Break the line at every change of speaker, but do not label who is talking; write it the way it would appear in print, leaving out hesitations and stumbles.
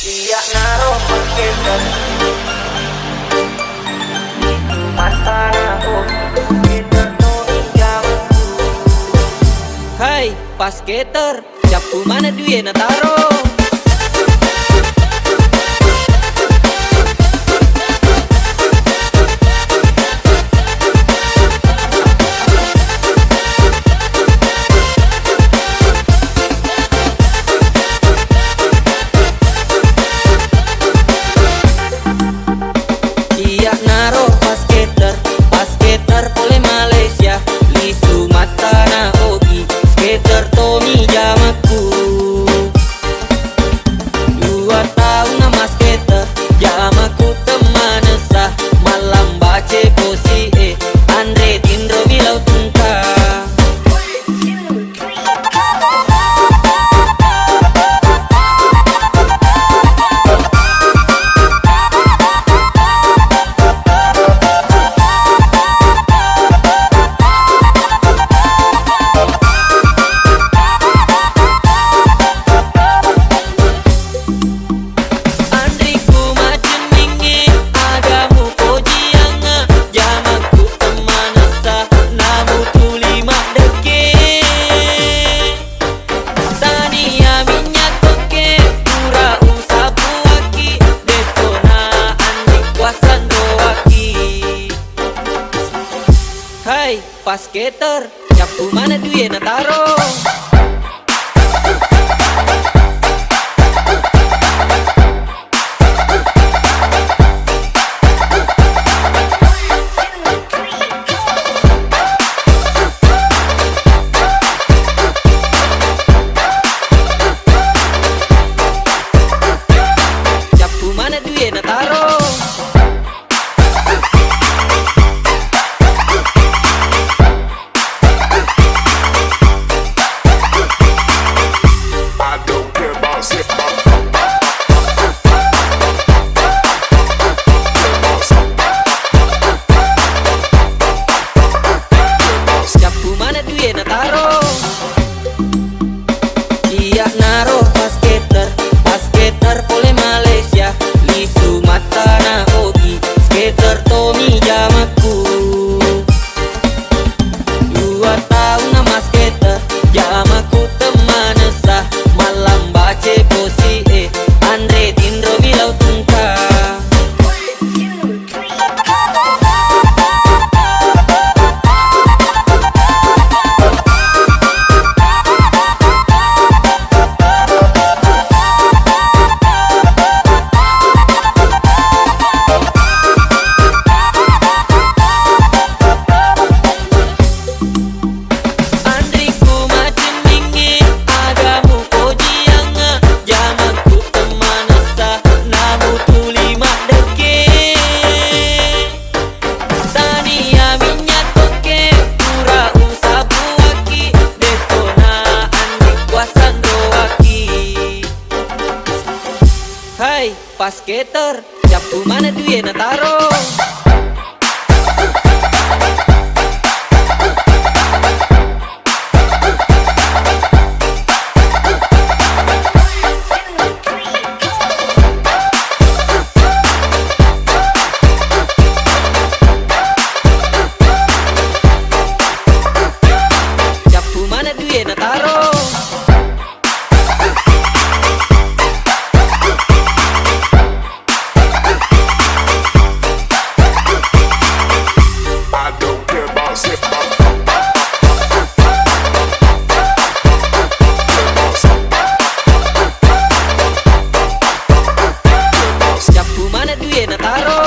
Iya naruh paketan mata aku kita tuh jam.
Hai pas skater, japu mana duit na taro? Iya naruh pas skater pole Malaysia, lisu mata na ogi, skater Tommy jamaku. 2 tahun nama skater, jamaku teman sah, malam bace posi Andre Tindro Milau Tungka. Hai pas skater, japu mana duit na taro? Japu mana duit na taro? Japu mana duit na taro? Iya naruh pas skater pole Malaysia, lisu mata na ogi, skater Tommy jamaku. 2 tahun nama skater, jamaku teman sah, malam bace posi Andre Tindro Milau Tungka. Hai pas skater, japu mana duit na taro? Japu mana duit na taro? Japu mana duit na taro?